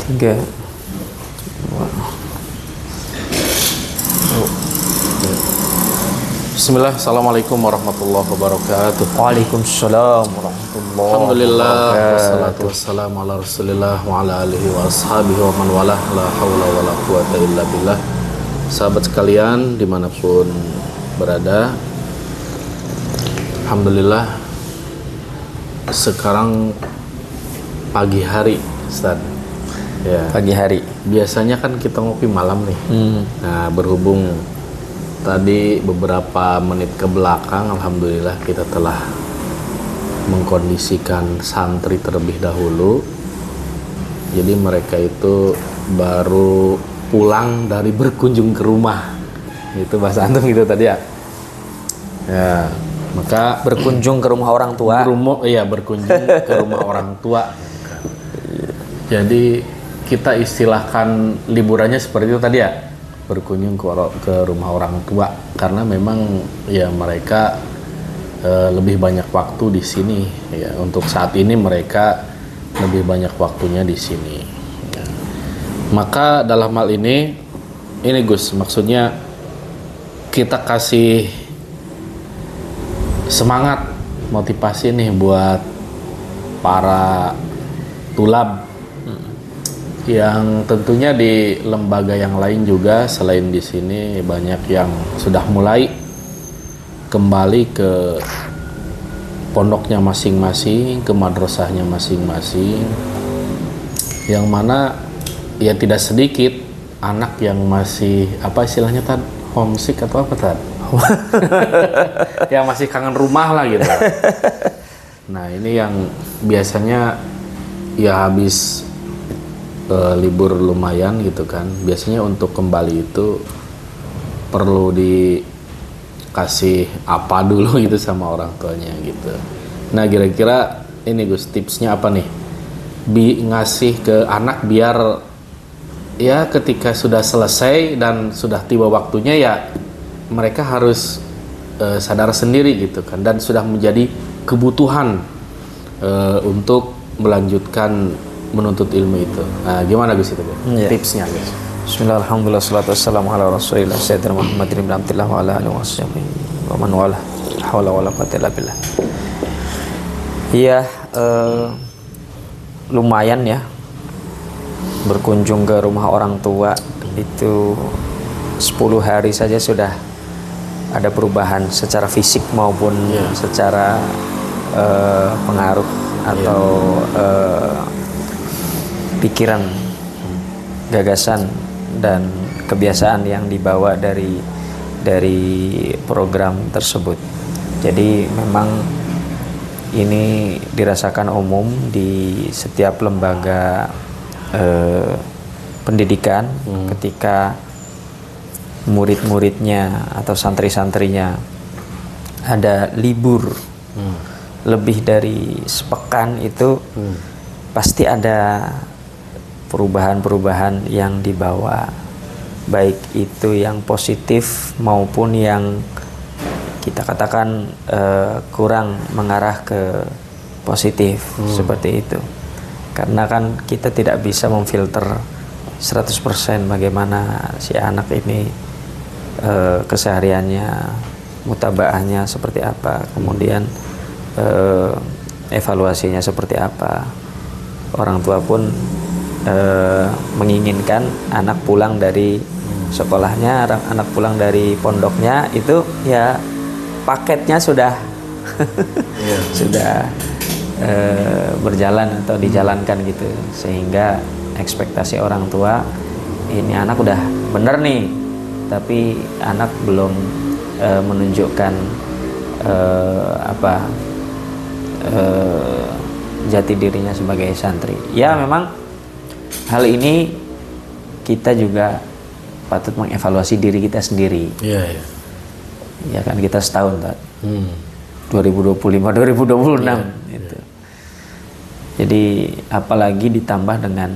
3. Bismillah, Assalamualaikum warahmatullahi wabarakatuh. Waalaikumsalam warahmatullahi Alhamdulillah, wabarakatuh. wassalatu wassalamu ala rasulillah wa ala alihi wa ashabihi wa man walah. La hawla wa la quwata illa billah. Sahabat sekalian dimanapun berada, Alhamdulillah sekarang pagi hari, Ustaz. Ya. Pagi hari. Biasanya kan kita ngopi malam nih. Nah, berhubung tadi beberapa menit ke belakang, alhamdulillah kita telah mengkondisikan santri terlebih dahulu. Jadi mereka itu baru pulang dari berkunjung ke rumah. Itu bahasa antum gitu tadi ya. Ya, maka Berkunjung ke rumah orang tua. berkunjung ke rumah orang tua. Jadi kita istilahkan liburannya seperti itu tadi ya, berkunjung ke rumah orang tua, karena memang ya mereka lebih banyak waktu di sini ya. Untuk saat ini mereka lebih banyak waktunya di sini ya. Maka dalam hal ini Gus, maksudnya kita kasih semangat, motivasi nih buat para tulab yang tentunya di lembaga yang lain juga selain di sini banyak yang sudah mulai kembali ke pondoknya masing-masing, ke madrasahnya masing-masing, yang mana ya tidak sedikit anak yang masih apa istilahnya Tad, homesick atau apa Tad? Yang masih kangen rumah lah gitu. Nah ini yang biasanya ya habis libur lumayan gitu kan, biasanya untuk kembali itu perlu dikasih apa dulu gitu sama orang tuanya gitu. Nah kira-kira ini Gus, tipsnya apa nih ngasih ke anak biar ya ketika sudah selesai dan sudah tiba waktunya ya mereka harus sadar sendiri gitu kan, dan sudah menjadi kebutuhan untuk melanjutkan menuntut ilmu itu. Nah, gimana Gus itu, Ya. tipsnya Gus? Bismillah, alhamdulillah, salatu wassalamu ala rasulillah sayyidina Muhammadin ibn Abdillah wa ala alihi wa man walah. La haula wala quwwata illa billah. Iya, lumayan ya berkunjung ke rumah orang tua itu 10 hari saja sudah ada perubahan secara fisik maupun secara pengaruh atau pikiran, gagasan dan kebiasaan yang dibawa dari program tersebut. Jadi memang ini dirasakan umum di setiap lembaga pendidikan ketika murid-muridnya atau santri-santrinya ada libur lebih dari sepekan itu pasti ada perubahan-perubahan yang dibawa, baik itu yang positif maupun yang kita katakan kurang mengarah ke positif seperti itu. Karena kan kita tidak bisa memfilter 100% bagaimana si anak ini kesehariannya, mutabaahnya seperti apa, kemudian evaluasinya seperti apa. Orang tua pun menginginkan anak pulang dari sekolahnya, anak pulang dari pondoknya itu ya paketnya sudah sudah berjalan atau dijalankan gitu, sehingga ekspektasi orang tua ini anak udah bener nih, tapi anak belum menunjukkan jati dirinya sebagai santri. Ya memang hal ini kita juga patut mengevaluasi diri kita sendiri. Ya kan kita setahun tak 2025 2026 gitu. Jadi apalagi ditambah dengan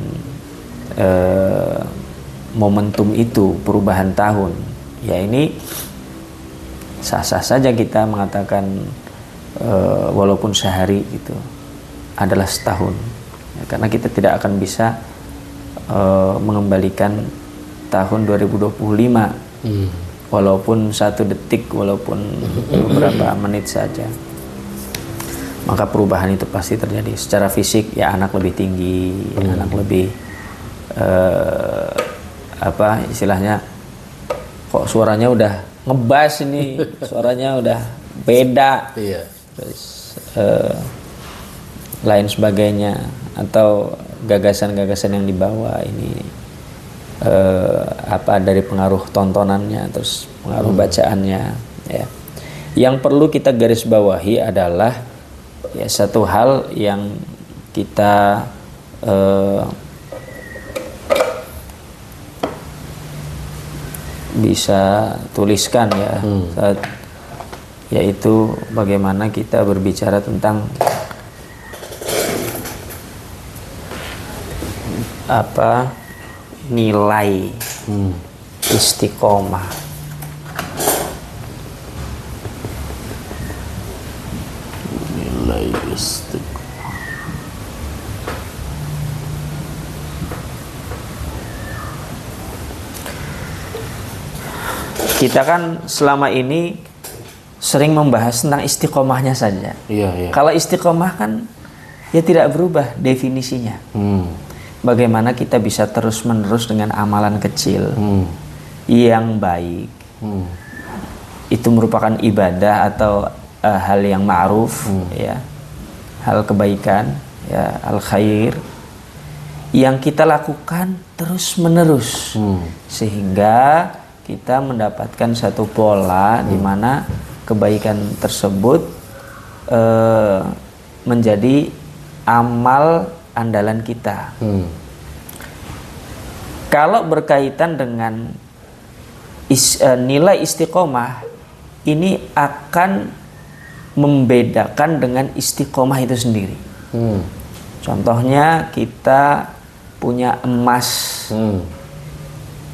momentum itu perubahan tahun. Ya ini sah-sah saja kita mengatakan walaupun sehari gitu adalah setahun ya, karena kita tidak akan bisa mengembalikan tahun 2025, walaupun 1 detik, walaupun beberapa menit saja. Maka perubahan itu pasti terjadi. Secara fisik ya anak lebih tinggi, anak lebih istilahnya, kok suaranya udah ngebas ini, suaranya udah beda. Iya. Terus lain sebagainya, atau gagasan-gagasan yang dibawa ini dari pengaruh tontonannya, terus pengaruh bacaannya, ya. Yang perlu kita garis bawahi adalah ya satu hal yang kita bisa tuliskan ya, yaitu bagaimana kita berbicara tentang nilai istiqomah. Nilai istiqomah. Kita kan selama ini sering membahas tentang istiqomahnya saja. Iya. Kalau istiqomah kan ya tidak berubah definisinya. Bagaimana kita bisa terus-menerus dengan amalan kecil yang baik. Itu merupakan ibadah atau hal yang ma'ruf, ya, hal kebaikan, ya, al khair yang kita lakukan terus-menerus, sehingga kita mendapatkan satu pola di mana kebaikan tersebut menjadi amal andalan kita. Kalau berkaitan dengan nilai istiqomah, ini akan membedakan dengan istiqomah itu sendiri. Contohnya kita punya emas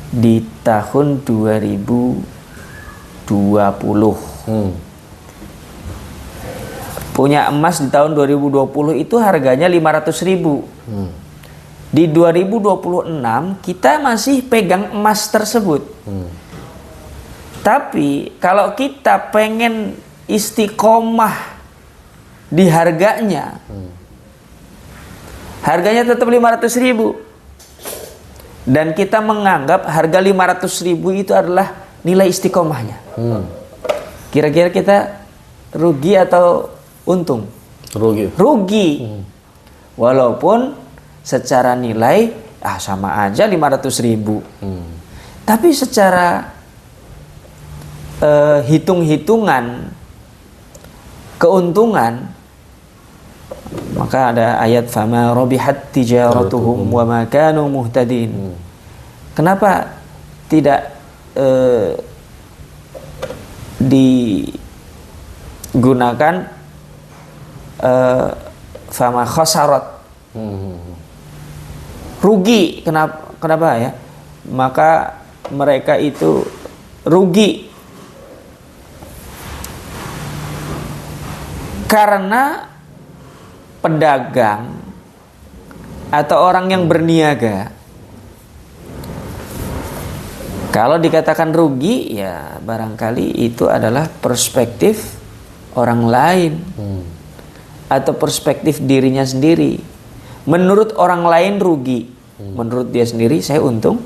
di tahun 2020. Punya emas di tahun 2020 itu harganya 500.000. Di 2026 kita masih pegang emas tersebut. Tapi kalau kita pengen istiqomah di harganya, harganya tetap 500.000. Dan kita menganggap harga 500.000 itu adalah nilai istiqomahnya. Kira-kira kita rugi atau untung? Rugi. Walaupun secara nilai sama aja 500.000. Tapi secara hitung-hitungan keuntungan, maka ada ayat fama rabihat tijaratuhum wa ma kanu muhtadin. Kenapa tidak digunakan fama khasarat, rugi? Kenapa ya? Maka mereka itu rugi karena pedagang atau orang yang berniaga, kalau dikatakan rugi, ya barangkali itu adalah perspektif orang lain atau perspektif dirinya sendiri. Menurut orang lain rugi, menurut dia sendiri saya untung.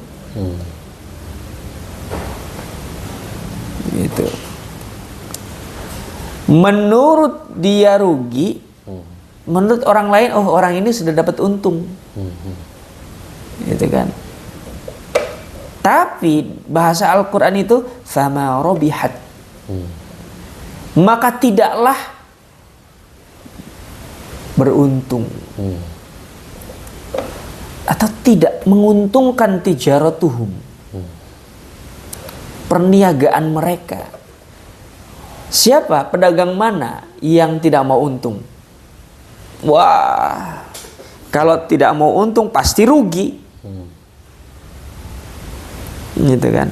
Gitu. Menurut dia rugi, menurut orang lain, oh orang ini sudah dapat untung, gitu kan? Tapi bahasa Al-Quran itu fama robihat, maka tidaklah beruntung atau tidak menguntungkan tijaratuhum, perniagaan mereka. Siapa pedagang mana yang tidak mau untung? Wah, kalau tidak mau untung pasti rugi, gitu kan?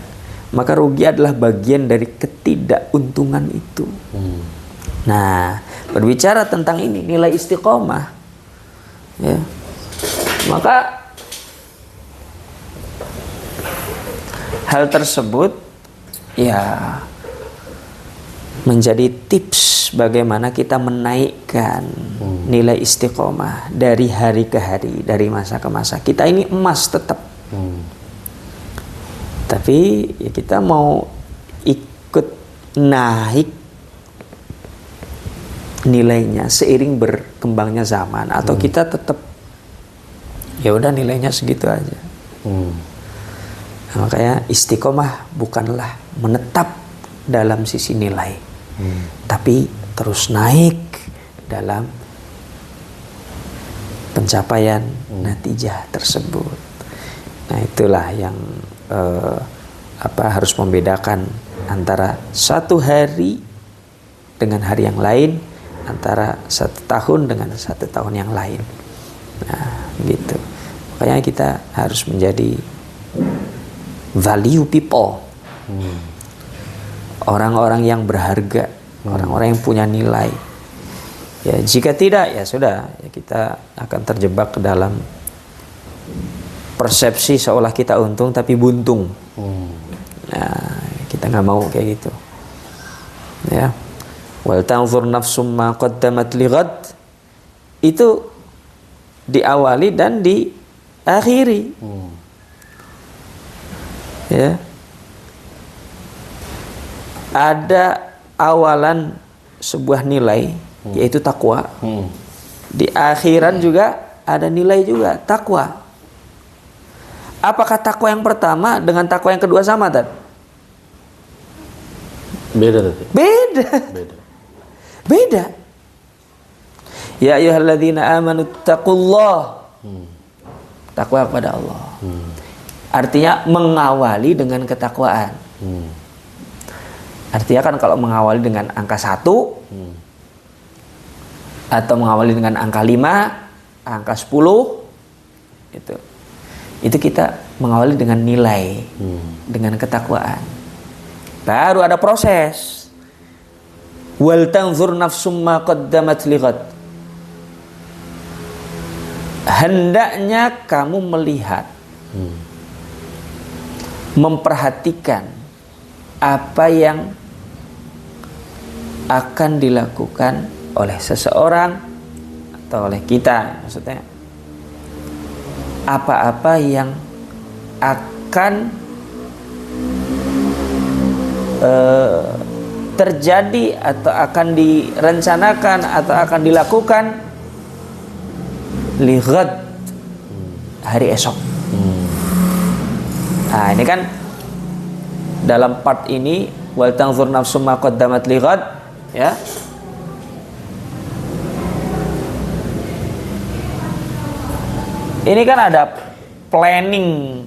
Maka rugi adalah bagian dari ketidakuntungan itu. Nah, berbicara tentang ini nilai istiqomah, ya, maka hal tersebut ya menjadi tips bagaimana kita menaikkan nilai istiqomah dari hari ke hari, dari masa ke masa. Kita ini emas tetap. Tapi ya kita mau ikut naik nilainya seiring berkembangnya zaman, atau kita tetap ya udah nilainya segitu aja. Nah, makanya istiqomah bukanlah menetap dalam sisi nilai, tapi terus naik dalam pencapaian natijah tersebut. Nah, itulah yang harus membedakan antara satu hari dengan hari yang lain, antara satu tahun dengan satu tahun yang lain. Nah, gitu. Makanya kita harus menjadi value people, orang-orang yang berharga, orang-orang yang punya nilai. Ya, jika tidak, ya sudah, ya kita akan terjebak ke dalam persepsi seolah kita untung tapi buntung. Nah, kita nggak mau kayak gitu. Ya, wal tanzur nafsum ma qaddamat lighad, itu diawali dan diakhiri. Ya, ada awalan sebuah nilai yaitu takwa. Di akhiran juga ada nilai juga takwa. Apakah takwa yang pertama dengan takwa yang kedua sama, Tad? Beda tadi. Beda. Ya ayyuhalladzina amanu taqullah. Takwa kepada Allah. Artinya mengawali dengan ketakwaan. Artinya kan kalau mengawali dengan angka 1 atau mengawali dengan angka 5, angka 10, itu kita mengawali dengan nilai, dengan ketakwaan. Baru ada proses. Wal tanzur nafsum ma qaddamat lighad. Hendaknya kamu melihat, memperhatikan apa yang akan dilakukan oleh seseorang atau oleh kita, maksudnya apa-apa yang akan terjadi atau akan direncanakan atau akan dilakukan lighad, hari esok. Nah, ini kan dalam part ini wal tanzur nafsum ma qaddamat lighad, ya. Ini kan ada planning.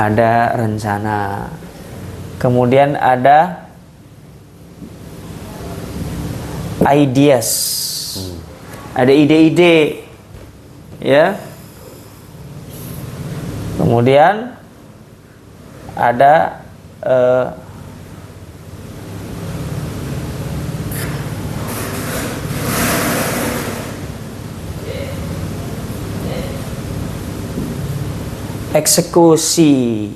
Ada rencana. Kemudian ada ideas. Ada ide-ide. Ya. Kemudian ada eksekusi.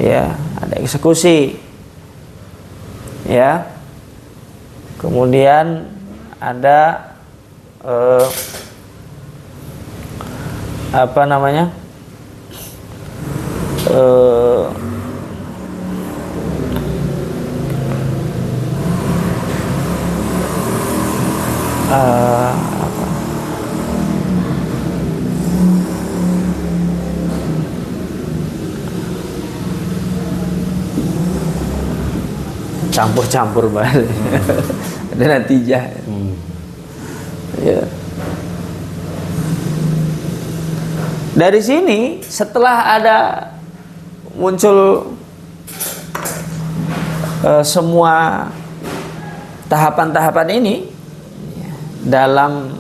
Ya, ada eksekusi. Ya. Kemudian ada apa namanya? Campur-campur balik. Ada natijah. Ya. Dari sini setelah ada muncul semua tahapan-tahapan ini dalam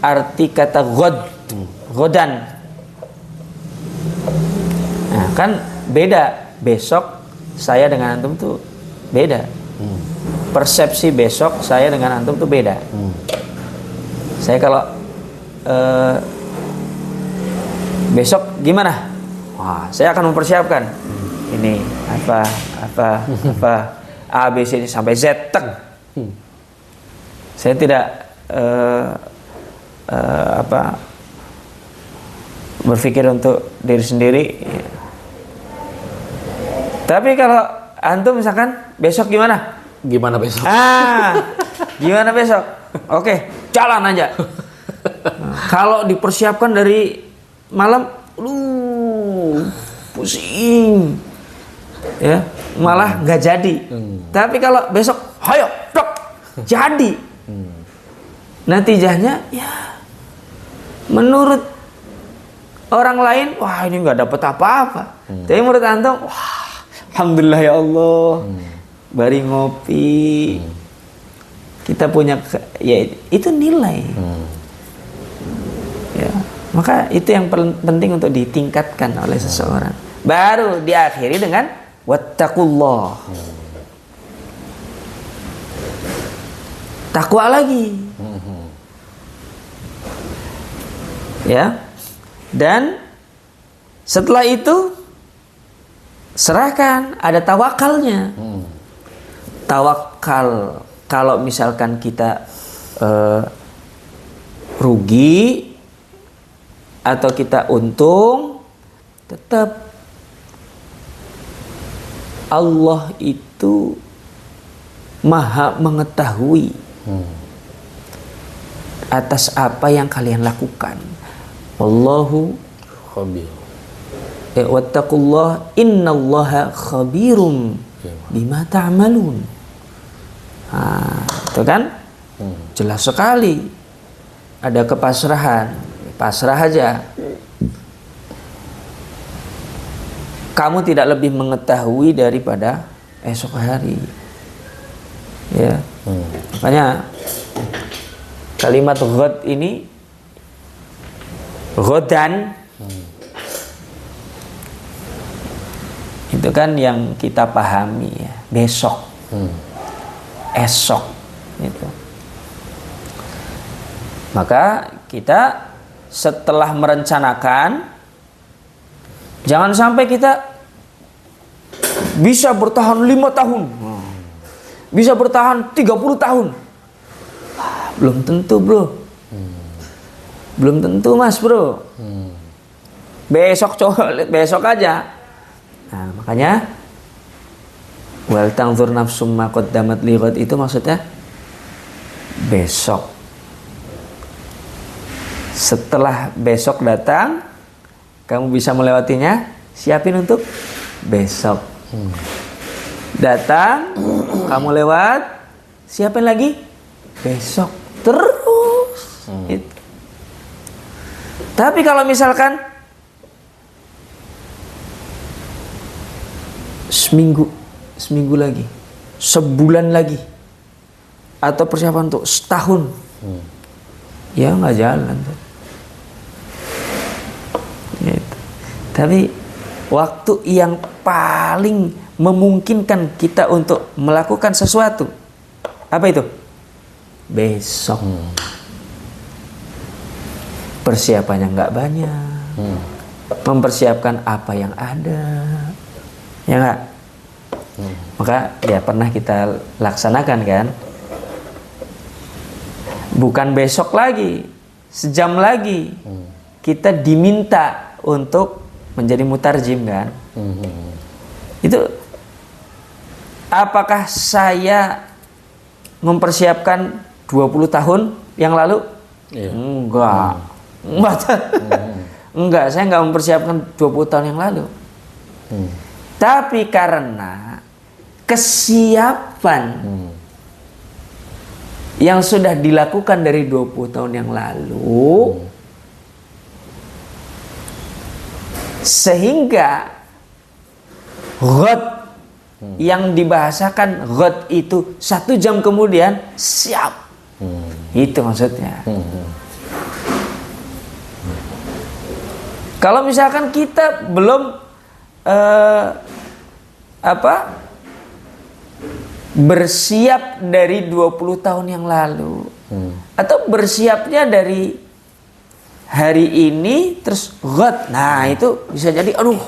arti kata godan. Nah, kan beda. Besok saya dengan antum tuh beda. Persepsi besok saya dengan antum tuh beda. Saya kalau besok gimana? Wah, saya akan mempersiapkan ini apa A B C sampai Z tek. Saya tidak berpikir untuk diri sendiri. Tapi kalau antum misalkan besok gimana? Gimana besok? Gimana besok? Oke, jalan aja. Kalau dipersiapkan dari malam, pusing, ya malah nggak jadi. Tapi kalau besok, hayo, dok, jadi. Natijahnya, ya menurut orang lain, wah ini nggak dapet apa-apa. Tapi menurut antum, wah, alhamdulillah ya Allah, bari ngopi. Kita punya, ya itu nilai. Ya, maka itu yang penting untuk ditingkatkan oleh seseorang. Baru diakhiri dengan wattaqullah. Takwa lagi. Ya. Dan setelah itu serahkan, ada tawakalnya. Tawakal kalau misalkan kita rugi atau kita untung, tetap Allah itu maha mengetahui atas apa yang kalian lakukan. Wallahu khabir. Wattaqullah innallaha khabirum bima ta'malun. Itu kan jelas sekali, ada kepasrahan, pasrah aja. Kamu tidak lebih mengetahui daripada esok hari, ya. Makanya kalimat ghad ini, ghadan, itu kan yang kita pahami, ya, besok, esok, itu. Maka kita setelah merencanakan, jangan sampai kita bisa bertahan 5 tahun, bisa bertahan 30 tahun. Belum tentu bro, belum tentu mas bro. Besok coba, besok aja. Nah, makanya wal tanzur nafsum ma qaddamat lighad itu maksudnya besok. Setelah besok datang, kamu bisa melewatinya, siapin untuk besok. Datang, kamu lewat, siapin lagi besok. Terus. Gitu. Tapi kalau misalkan seminggu lagi, sebulan lagi, atau persiapan untuk setahun, ya nggak jalan tuh. Gitu. Tapi waktu yang paling memungkinkan kita untuk melakukan sesuatu, apa itu? Besok. Persiapannya nggak banyak, mempersiapkan apa yang ada, ya nggak? Maka ya pernah kita laksanakan kan? Bukan besok lagi, sejam lagi kita diminta untuk menjadi mutarjim kan? Itu apakah saya mempersiapkan 20 tahun yang lalu? Iya. Enggak, saya nggak mempersiapkan 20 tahun yang lalu. Tapi karena kesiapan yang sudah dilakukan dari 20 tahun yang lalu, sehingga ghad yang dibahasakan ghad itu 1 jam kemudian siap. Itu maksudnya. Kalau misalkan kita belum bersiap dari 20 tahun yang lalu, atau bersiapnya dari hari ini terus ghad. Nah, itu bisa jadi aduh,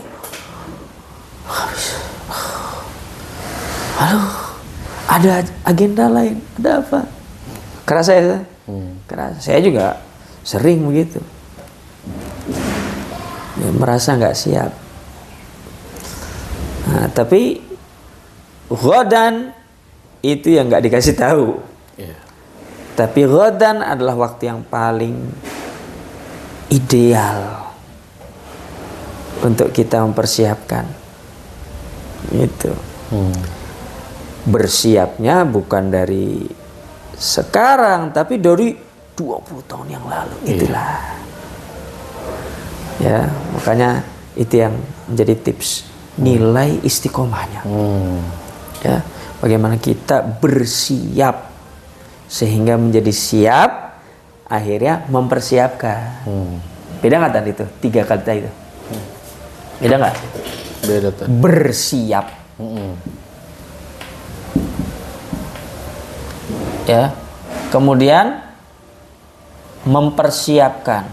ada agenda lain, ada apa? Kerasa ya? Kerasa. Saya juga sering begitu. Ya, merasa nggak siap. Nah, tapi ghadan itu yang nggak dikasih tahu. Tapi ghadan adalah waktu yang paling ideal untuk kita mempersiapkan. Itu. Bersiapnya bukan dari sekarang, tapi dari 20 tahun yang lalu. Itulah. Ya, makanya itu yang menjadi tips nilai istiqomahnya. Ya, bagaimana kita bersiap sehingga menjadi siap, akhirnya mempersiapkan. Beda nggak tadi itu 3 kata itu? Beda nggak? Beda tadi. Bersiap. Ya, kemudian mempersiapkan.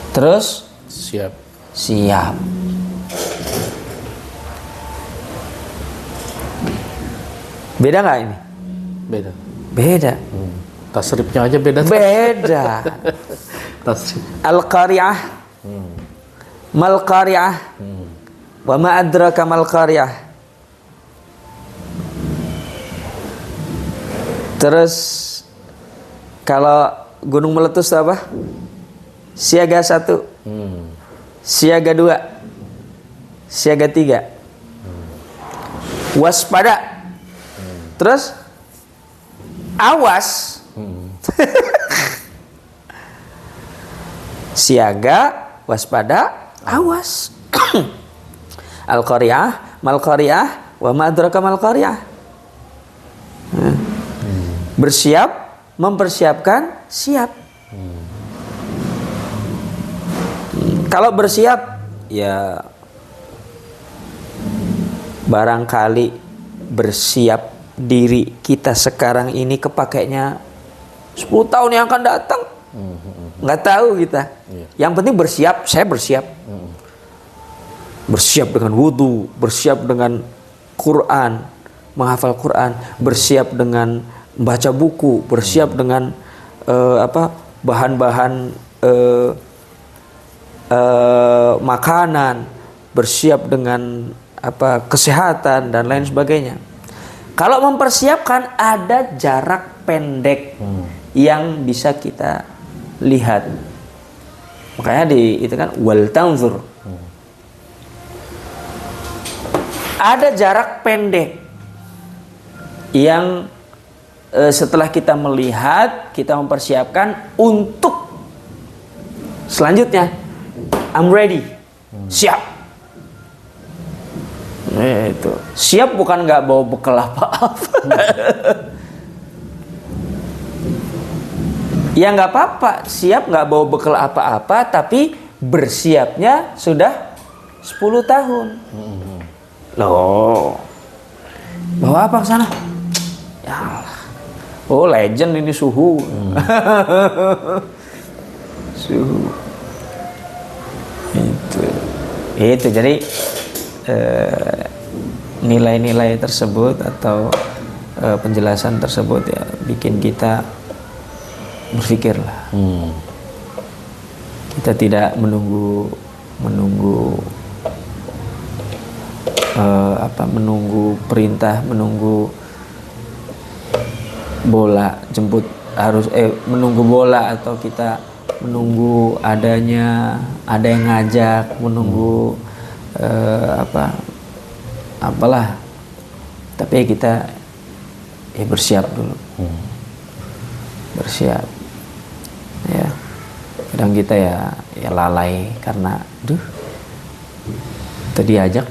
Terus siap. Beda nggak ini? Beda. Tasrifnya aja beda. Beda. Tasrif. Al-qari'ah. Mal qari'ah. Wa ma adraka mal qari'ah. Terus kalau gunung meletus itu apa? Siaga 1, siaga 2, siaga 3, waspada, terus awas. Siaga, waspada, awas. Al-qari'ah, mal qari'ah, wa ma adraka mal qari'ah. Bersiap, mempersiapkan, siap. Kalau bersiap, ya barangkali bersiap diri kita sekarang ini kepakainya 10 tahun yang akan datang. Nggak tahu kita. Yang penting bersiap, saya bersiap. Bersiap dengan wudu, bersiap dengan Quran, menghafal Quran, bersiap dengan baca buku, bersiap dengan bahan-bahan makanan, bersiap dengan kesehatan dan lain sebagainya. Kalau mempersiapkan ada jarak pendek yang bisa kita lihat. Makanya itu kan wal tanzur. Ada jarak pendek yang setelah kita melihat, kita mempersiapkan untuk selanjutnya. I'm ready. Siap. Itu. Siap bukan nggak bawa bekal apa-apa. Ya nggak apa-apa. Siap nggak bawa bekal apa-apa, tapi bersiapnya sudah 10 tahun. Loh. Bawa apa ke sana? Ya Allah. Oh, legend ini suhu. Suhu. Itu jadi nilai-nilai tersebut atau penjelasan tersebut ya bikin kita berpikirlah. Kita tidak menunggu perintah, menunggu bola jemput harus menunggu bola, atau kita menunggu ada yang ngajak, menunggu apalah, tapi kita bersiap dulu. Bersiap ya. Kadang kita ya lalai karena tadi ajak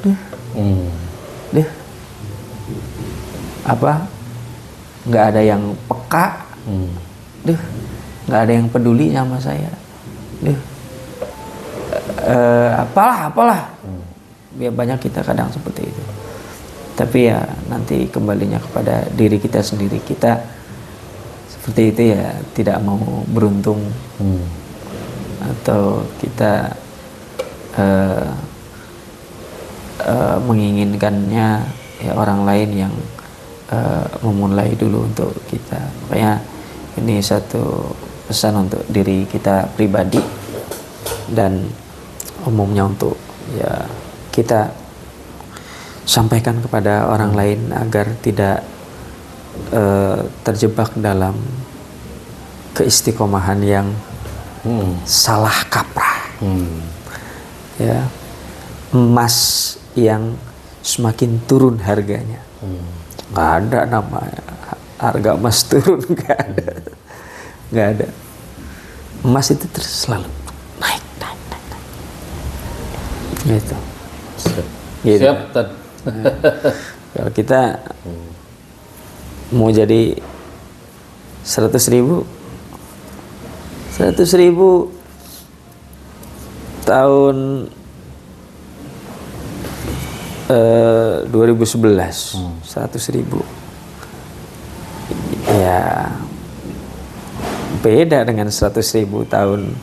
nggak ada yang peka, nggak ada yang peduli sama saya, apalah. Ya banyak kita kadang seperti itu. Tapi ya nanti kembalinya kepada diri kita sendiri. Kita seperti itu ya, tidak mau beruntung atau kita menginginkannya ya orang lain yang memulai dulu untuk kita. Makanya ini satu pesan untuk diri kita pribadi dan umumnya untuk ya kita sampaikan kepada orang lain agar tidak terjebak dalam keistiqomahan yang salah kaprah. Ya, emas yang semakin turun harganya, nggak ada namanya harga emas turun, nggak ada. Emas itu terus selalu naik. Gitu. Gitu. Siap, Tad. Kalau kita mau jadi 100.000 tahun 2011, 100.000 ya beda dengan 100.000 tahun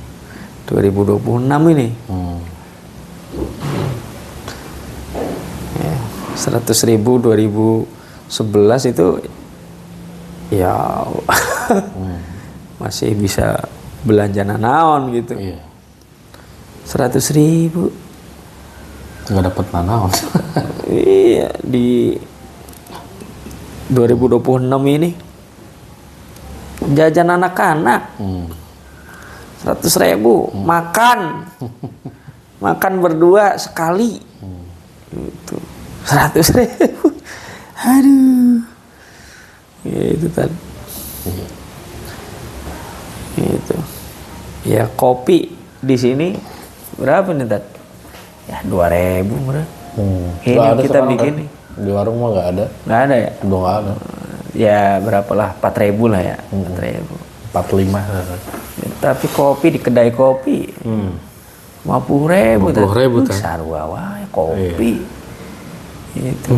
2026 ini. 100.000 2011 itu ya masih bisa belanja nanaon gitu. 100.000 nggak dapat nanaon. Iya, di 2026 ini jajan anak-anak 100.000 makan berdua sekali itu 100.000. Aduh, ya itu tadi. Itu ya, kopi di sini berapa nih Tad? Ya 2.000 murah. Ini yang kita bikin nih. Di warung mah nggak ada. Nggak ada ya? Udah nggak ada. Ya berapalah, 4.000 lah ya. 4.000. 45. Ya, tapi kopi di kedai kopi 50.000. 50.000 Tad. Sarua wae kopi. Itu.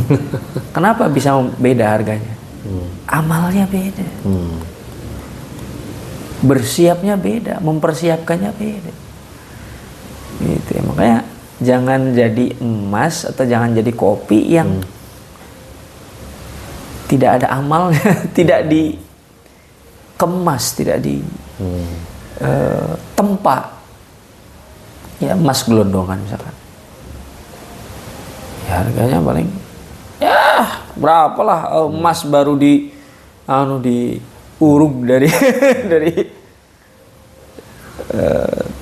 Kenapa bisa beda harganya? Amalnya beda. Bersiapnya beda, mempersiapkannya beda. Gitu ya. Makanya jangan jadi emas atau jangan jadi kopi yang tidak ada amalnya, tidak dikemas, tidak di tempa. Ya emas gelondongan misalkan. Ya harganya paling ya berapalah, emas baru diuruk dari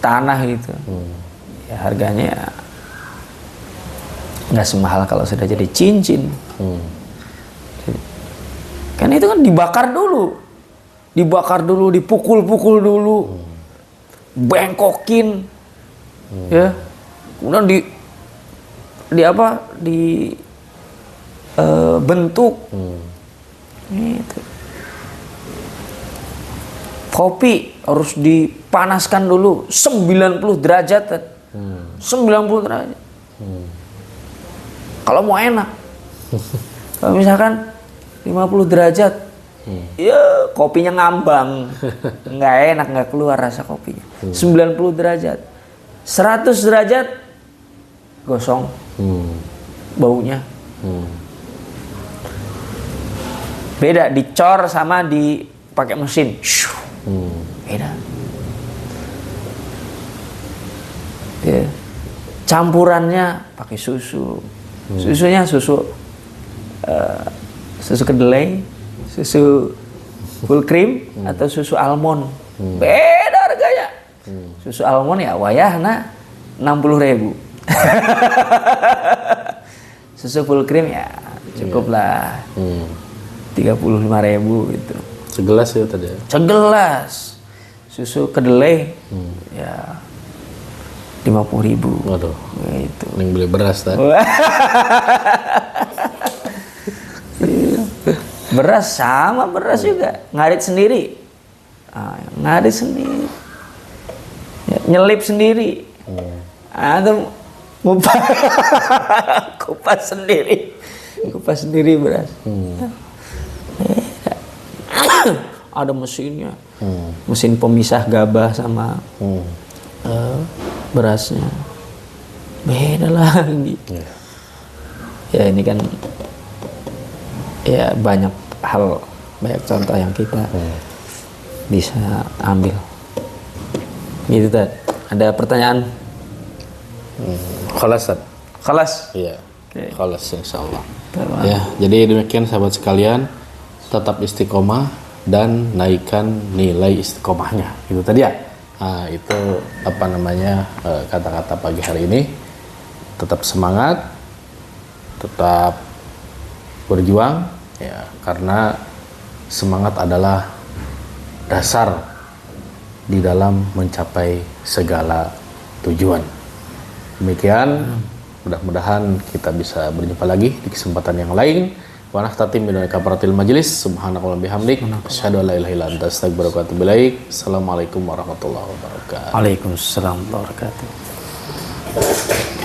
tanah gitu. Ya harganya nggak semahal kalau sudah jadi cincin. Kan itu kan dibakar dulu, dipukul dulu, bengkokin, ya, kemudian bentuk. Gitu. Kopi harus dipanaskan dulu 90 derajat. 90 derajat. Kalau mau enak. Kalau misalkan 50 derajat, ya kopinya ngambang. Nggak enak, nggak keluar rasa kopinya. 90 derajat. 100 derajat gosong. Baunya. Beda dicor sama dipakai mesin. Beda. Ya. Campurannya pakai susu. Susunya susu kedelai, susu full cream atau susu almond. Beda harganya. Susu almond ya wayahna 60.000. Susu full cream ya cukup lah 35.000 gitu. Segelas ya tadi. Segelas. Susu kedelai ya 50.000. Waduh. Gitu. Mending beli beras tadi. Beras sama beras juga, ngarit sendiri. Ngarit sendiri. Ya, nyelip sendiri. Atau kupas sendiri. Kupas sendiri beras. Ada mesinnya, mesin pemisah gabah sama berasnya beda lagi. Ya ini kan ya banyak hal, banyak contoh yang kita bisa ambil. Gitu Tad. Ada pertanyaan? Khalas. Khalas. Iya. Oke. Khalas insyaallah. Ya, jadi demikian sahabat sekalian, tetap istiqomah dan naikkan nilai istiqomahnya. Itu tadi ya. Nah, itu apa namanya kata-kata pagi hari ini. Tetap semangat, tetap berjuang ya, karena semangat adalah dasar di dalam mencapai segala tujuan. Demikian, mudah-mudahan kita bisa berjumpa lagi di kesempatan yang lain. Wa nahtatim bi kafaratil majlis. Subhanakallahumma bihamdik, asyhadu an la ilaha illa anta, astaghfiruka wa atubu ilaik. Assalamualaikum warahmatullahi wabarakatuh. Waalaikumsalam warahmatullahi wabarakatuh.